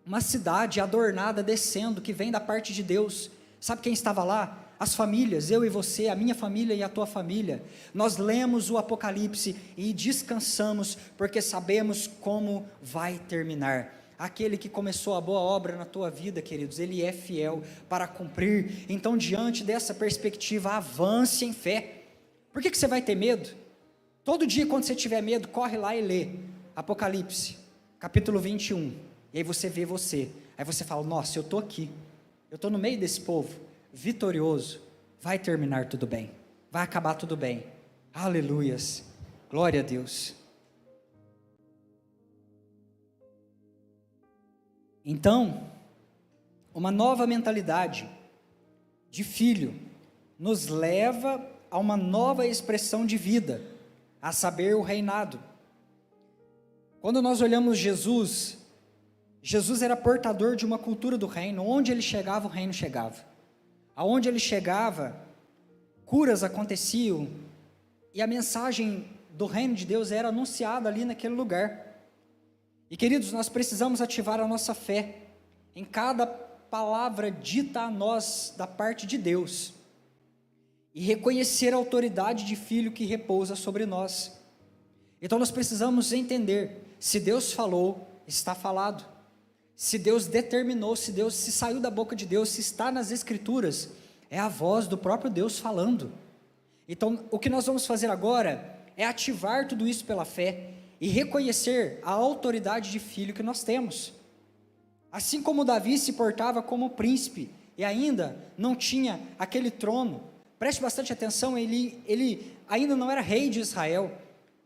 uma cidade adornada descendo, que vem da parte de Deus. Sabe quem estava lá? As famílias, eu e você, a minha família e a tua família. Nós lemos o Apocalipse e descansamos, porque sabemos como vai terminar. Aquele que começou a boa obra na tua vida, queridos, Ele é fiel para cumprir. Então, diante dessa perspectiva, avance em fé. Por que você vai ter medo? Todo dia, quando você tiver medo, corre lá e lê Apocalipse, capítulo 21, e aí você vê você, aí você fala, nossa, eu estou aqui, eu estou no meio desse povo, vitorioso, vai terminar tudo bem, vai acabar tudo bem, aleluias, glória a Deus. Então, uma nova mentalidade de filho nos leva a uma nova expressão de vida, a saber, o reinado. Quando nós olhamos Jesus, Jesus era portador de uma cultura do reino. Onde ele chegava, o reino chegava. Aonde ele chegava, curas aconteciam, e a mensagem do reino de Deus era anunciada ali naquele lugar. E queridos, nós precisamos ativar a nossa fé em cada palavra dita a nós da parte de Deus, e reconhecer a autoridade de filho que repousa sobre nós. Então nós precisamos entender, se Deus falou, está falado. Se Deus determinou, se saiu da boca de Deus, se está nas Escrituras, é a voz do próprio Deus falando. Então o que nós vamos fazer agora é ativar tudo isso pela fé e reconhecer a autoridade de filho que nós temos. Assim como Davi se portava como príncipe e ainda não tinha aquele trono, preste bastante atenção, ele ainda não era rei de Israel,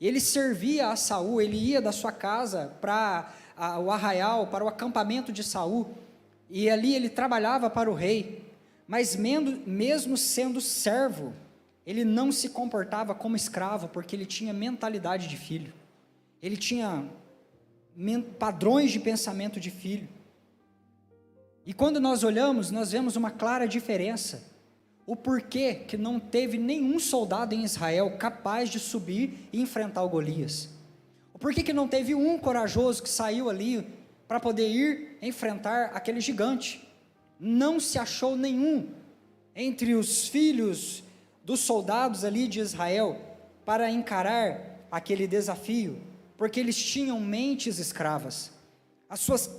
ele servia a Saul, ele ia da sua casa para o arraial, para o acampamento de Saul, e ali ele trabalhava para o rei, mas mesmo sendo servo, ele não se comportava como escravo, porque ele tinha mentalidade de filho, ele tinha padrões de pensamento de filho. E quando nós olhamos, nós vemos uma clara diferença, o porquê que não teve nenhum soldado em Israel capaz de subir e enfrentar o Golias, o porquê que não teve um corajoso que saiu ali para poder ir enfrentar aquele gigante. Não se achou nenhum entre os filhos dos soldados ali de Israel para encarar aquele desafio, porque eles tinham mentes escravas, as suas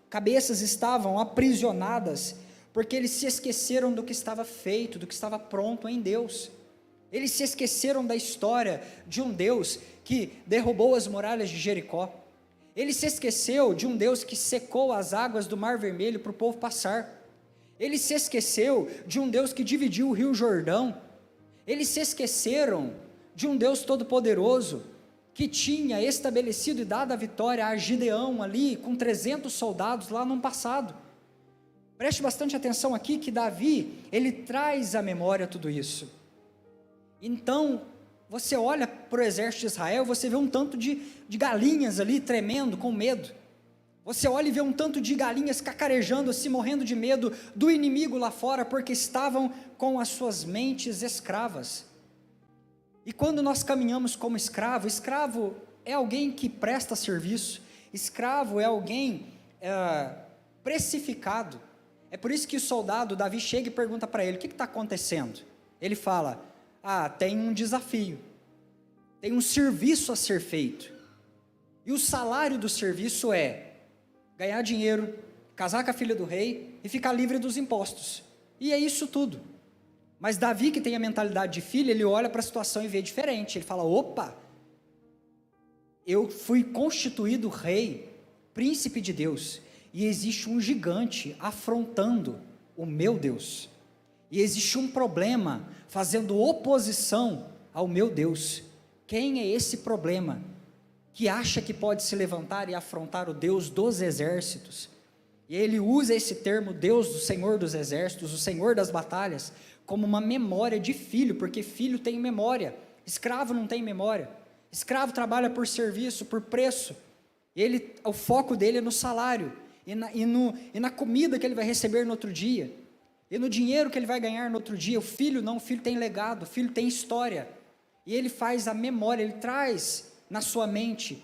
cabeças estavam aprisionadas, porque eles se esqueceram do que estava feito, do que estava pronto em Deus. Eles se esqueceram da história de um Deus que derrubou as muralhas de Jericó. Ele se esqueceu de um Deus que secou as águas do Mar Vermelho para o povo passar. Ele se esqueceu de um Deus que dividiu o Rio Jordão. Eles se esqueceram de um Deus todo-poderoso que tinha estabelecido e dado a vitória a Gideão ali com 300 soldados lá no passado. Preste bastante atenção aqui que Davi, ele traz à memória tudo isso. Então, você olha para o exército de Israel, você vê um tanto de galinhas ali tremendo com medo. Você olha e vê um tanto de galinhas cacarejando assim, morrendo de medo do inimigo lá fora, porque estavam com as suas mentes escravas. E quando nós caminhamos como escravo, escravo é alguém que presta serviço, escravo é alguém precificado. É por isso que o soldado, Davi, chega e pergunta para ele, o que está acontecendo? Ele fala, tem um desafio, tem um serviço a ser feito, e o salário do serviço é ganhar dinheiro, casar com a filha do rei e ficar livre dos impostos, e é isso tudo. Mas Davi, que tem a mentalidade de filho, ele olha para a situação e vê diferente, ele fala, opa, eu fui constituído rei, príncipe de Deus, e existe um gigante afrontando o meu Deus, e existe um problema fazendo oposição ao meu Deus. Quem é esse problema que acha que pode se levantar e afrontar o Deus dos exércitos? E ele usa esse termo, Deus do Senhor dos exércitos, o Senhor das batalhas, como uma memória de filho, porque filho tem memória, escravo não tem memória. Escravo trabalha por serviço, por preço, o foco dele é no salário, e na comida que ele vai receber no outro dia, e no dinheiro que ele vai ganhar no outro dia. O filho não, o filho tem legado, o filho tem história, e ele faz a memória, ele traz na sua mente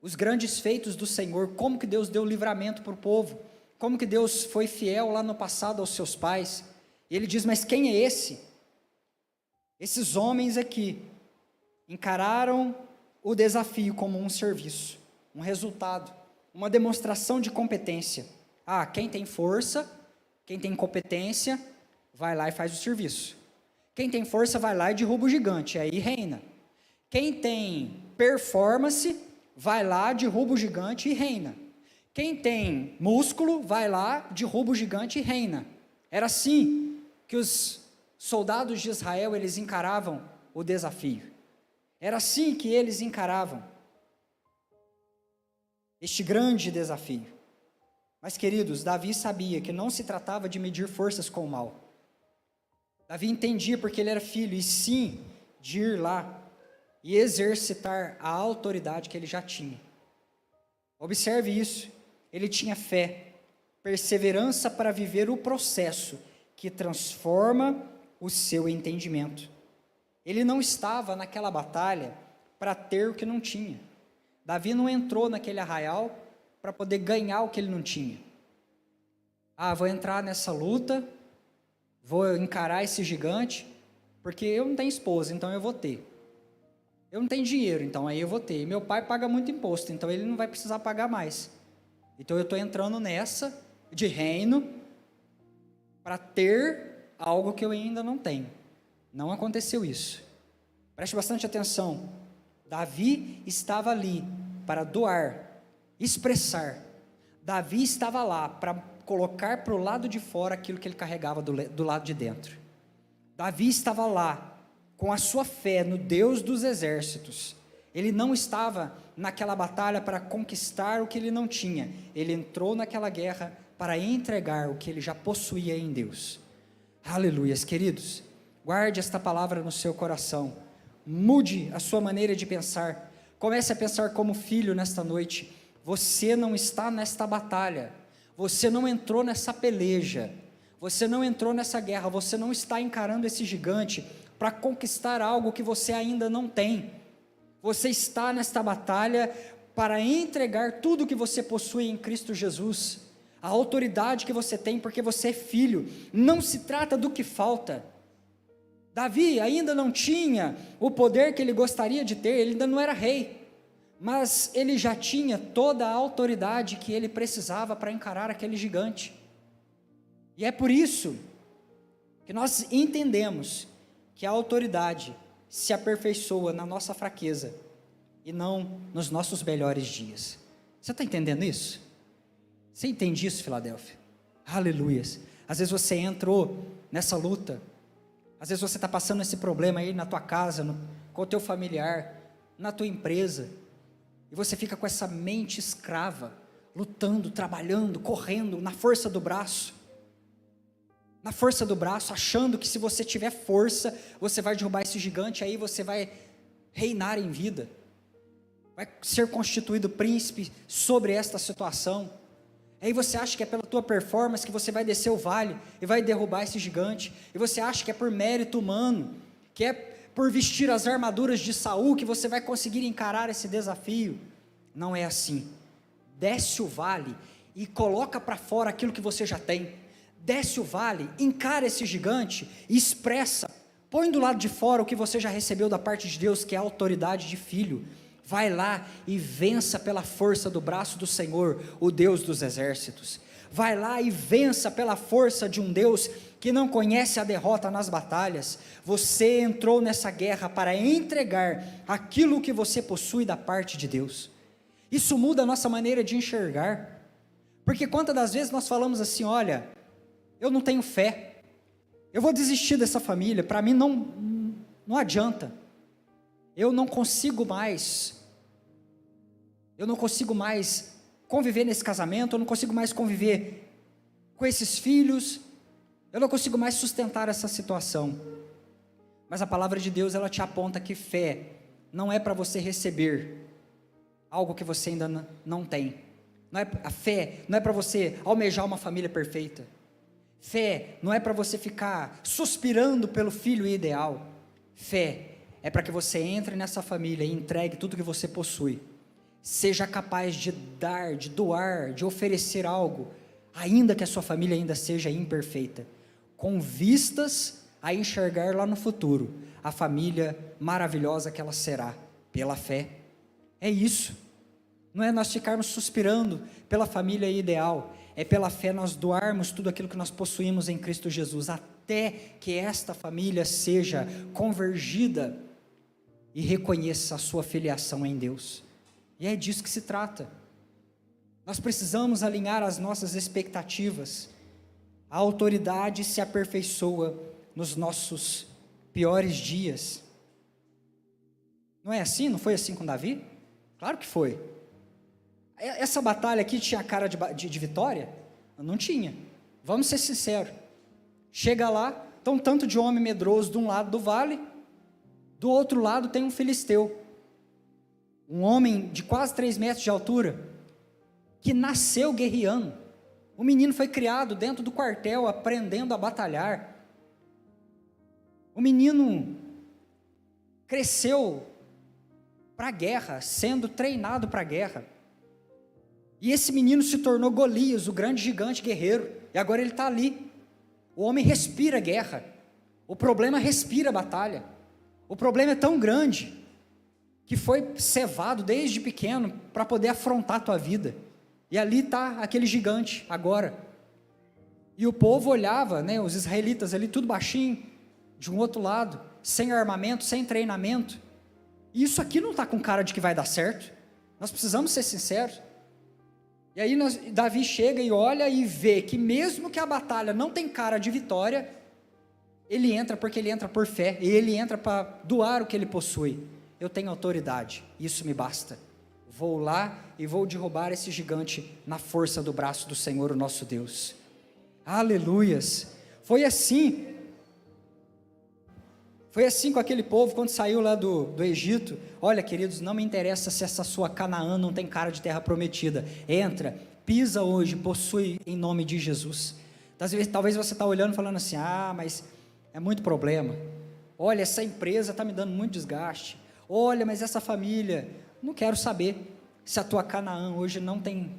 os grandes feitos do Senhor, como que Deus deu livramento para o povo, como que Deus foi fiel lá no passado aos seus pais, e ele diz, mas quem é esse? Esses homens aqui encararam o desafio como um serviço, um resultado, uma demonstração de competência. Quem tem força, quem tem competência, vai lá e faz o serviço. Quem tem força vai lá e derruba o gigante, aí reina. Quem tem performance, vai lá, derruba o gigante e reina. Quem tem músculo, vai lá, derruba o gigante e reina. Era assim que os soldados de Israel, eles encaravam o desafio. Era assim que eles encaravam este grande desafio. Mas, queridos, Davi sabia que não se tratava de medir forças com o mal. Davi entendia porque ele era filho, e sim, de ir lá e exercitar a autoridade que ele já tinha. Observe isso, ele tinha fé, perseverança para viver o processo que transforma o seu entendimento. Ele não estava naquela batalha para ter o que não tinha. Davi não entrou naquele arraial para poder ganhar o que ele não tinha. Vou entrar nessa luta, vou encarar esse gigante, porque eu não tenho esposa, então eu vou ter. Eu não tenho dinheiro, então aí eu vou ter. E meu pai paga muito imposto, então ele não vai precisar pagar mais. Então eu estou entrando nessa de reino para ter algo que eu ainda não tenho. Não aconteceu isso. Preste bastante atenção. Davi estava ali para doar, expressar. Davi estava lá para colocar para o lado de fora aquilo que ele carregava do lado de dentro. Davi estava lá com a sua fé no Deus dos exércitos. Ele não estava naquela batalha para conquistar o que ele não tinha. Ele entrou naquela guerra para entregar o que ele já possuía em Deus. Aleluias, queridos. Guarde esta palavra no seu coração. Mude a sua maneira de pensar. Comece a pensar como filho nesta noite. Você não está nesta batalha. Você não entrou nessa peleja. Você não entrou nessa guerra. Você não está encarando esse gigante para conquistar algo que você ainda não tem. Você está nesta batalha para entregar tudo que você possui em Cristo Jesus. A autoridade que você tem porque você é filho. Não se trata do que falta. Davi ainda não tinha o poder que ele gostaria de ter, ele ainda não era rei, mas ele já tinha toda a autoridade que ele precisava para encarar aquele gigante. E é por isso que nós entendemos que a autoridade se aperfeiçoa na nossa fraqueza e não nos nossos melhores dias. Você está entendendo isso? Você entende isso, Filadélfia? Aleluias. Às vezes você entrou nessa luta. Às vezes você está passando esse problema aí na tua casa, com o teu familiar, na tua empresa, e você fica com essa mente escrava, lutando, trabalhando, correndo, na força do braço, achando que se você tiver força, você vai derrubar esse gigante, aí você vai reinar em vida, vai ser constituído príncipe sobre esta situação. Aí você acha que é pela tua performance que você vai descer o vale e vai derrubar esse gigante, e você acha que é por mérito humano, que é por vestir as armaduras de Saul que você vai conseguir encarar esse desafio. Não é assim. Desce o vale e coloca para fora aquilo que você já tem. Desce o vale, encara esse gigante e expressa, põe do lado de fora o que você já recebeu da parte de Deus, que é a autoridade de filho. Vai lá e vença pela força do braço do Senhor, o Deus dos exércitos. Vai lá e vença pela força de um Deus que não conhece a derrota nas batalhas. Você entrou nessa guerra para entregar aquilo que você possui da parte de Deus. Isso muda a nossa maneira de enxergar, porque quantas das vezes nós falamos assim: olha, eu não tenho fé, eu vou desistir dessa família, para mim não adianta. Eu não consigo mais conviver nesse casamento, eu não consigo mais conviver com esses filhos, eu não consigo mais sustentar essa situação. Mas a palavra de Deus, ela te aponta que fé não é para você receber algo que você ainda não tem. A fé não é para você almejar uma família perfeita. Fé não é para você ficar suspirando pelo filho ideal. Fé é para que você entre nessa família e entregue tudo que você possui. Seja capaz de dar, de doar, de oferecer algo, ainda que a sua família ainda seja imperfeita, com vistas a enxergar lá no futuro a família maravilhosa que ela será, pela fé. É isso. Não é nós ficarmos suspirando pela família ideal, é pela fé nós doarmos tudo aquilo que nós possuímos em Cristo Jesus, até que esta família seja convergida e reconheça a sua filiação em Deus. E é disso que se trata. Nós precisamos alinhar as nossas expectativas. A autoridade se aperfeiçoa nos nossos piores dias. Não é assim? Não foi assim com Davi? Claro que foi. Essa batalha aqui tinha cara de vitória? Não tinha. Vamos ser sinceros. Chega lá, Então, tanto de homem medroso de um lado do vale, do outro lado tem um filisteu, um homem de quase 3 metros de altura, que nasceu guerreando. O menino foi criado dentro do quartel, aprendendo a batalhar. O menino cresceu para a guerra, sendo treinado para a guerra. E esse menino se tornou Golias, o grande gigante guerreiro. E agora ele está ali. O homem respira guerra. O problema respira batalha. O problema é tão grande que foi cevado desde pequeno para poder afrontar a tua vida. E ali está aquele gigante agora. E o povo olhava, né, os israelitas ali tudo baixinho, de um outro lado, sem armamento, sem treinamento. E isso aqui não está com cara de que vai dar certo. Nós precisamos ser sinceros. E aí Davi chega e olha e vê que mesmo que a batalha não tem cara de vitória, ele entra porque ele entra por fé, e ele entra para doar o que ele possui. Eu tenho autoridade, isso me basta. Vou lá e vou derrubar esse gigante na força do braço do Senhor, o nosso Deus. Aleluias. Foi assim com aquele povo quando saiu lá do Egito. Olha, queridos, não me interessa se essa sua Canaã não tem cara de terra prometida. Entra, pisa hoje, possui em nome de Jesus. Talvez você está olhando e falando assim, mas é muito problema. Olha, essa empresa está me dando muito desgaste. Olha, mas essa família, não quero saber se a tua Canaã hoje não tem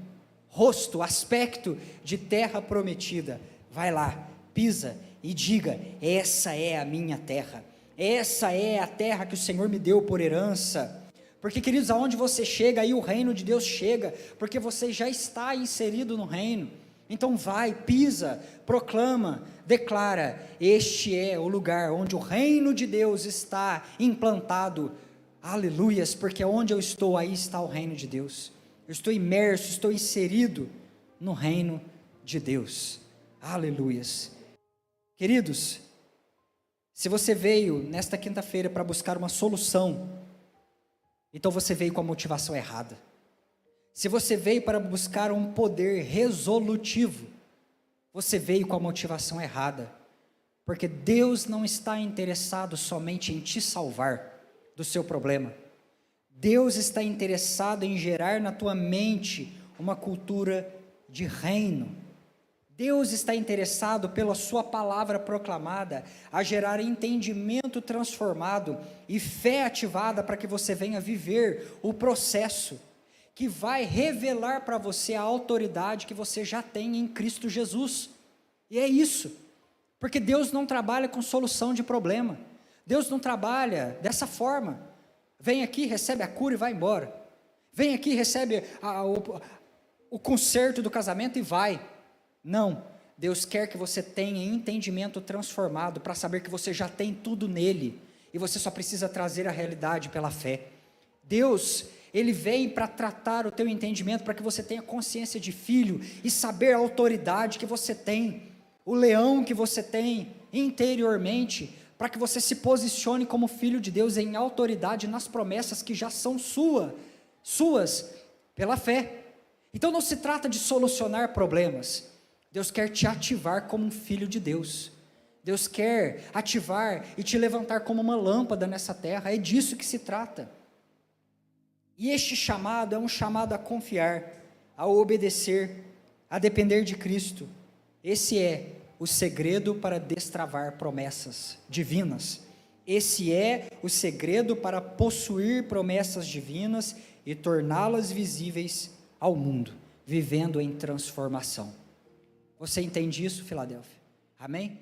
rosto, aspecto de terra prometida. Vai lá, pisa e diga, essa é a minha terra. Essa é a terra que o Senhor me deu por herança. Porque, queridos, aonde você chega, aí o reino de Deus chega, porque você já está inserido no reino. Então vai, pisa, proclama, declara, este é o lugar onde o reino de Deus está implantado. Aleluias, porque onde eu estou, aí está o reino de Deus. Eu estou imerso, estou inserido no reino de Deus. Aleluias. Queridos, se você veio nesta quinta-feira para buscar uma solução, então você veio com a motivação errada. Se você veio para buscar um poder resolutivo, você veio com a motivação errada, porque Deus não está interessado somente em te salvar do seu problema. Deus está interessado em gerar na tua mente uma cultura de reino. Deus está interessado pela sua palavra proclamada a gerar entendimento transformado e fé ativada para que você venha viver o processo que vai revelar para você a autoridade que você já tem em Cristo Jesus. E é isso, porque Deus não trabalha com solução de problema. Deus não trabalha dessa forma. Vem aqui, recebe a cura e vai embora. Vem aqui, recebe o conserto do casamento e vai. Não, Deus quer que você tenha entendimento transformado para saber que você já tem tudo nele e você só precisa trazer a realidade pela fé. Deus, Ele vem para tratar o teu entendimento para que você tenha consciência de filho e saber a autoridade que você tem, o leão que você tem interiormente, para que você se posicione como filho de Deus em autoridade nas promessas que já são suas pela fé. Então não se trata de solucionar problemas. Deus quer te ativar como um filho de Deus. Deus quer ativar e te levantar como uma lâmpada nessa terra. É disso que se trata. E este chamado é um chamado a confiar, a obedecer, a depender de Cristo. Esse é o segredo para destravar promessas divinas. Esse é o segredo para possuir promessas divinas e torná-las visíveis ao mundo, vivendo em transformação. Você entende isso, Filadélfia? Amém?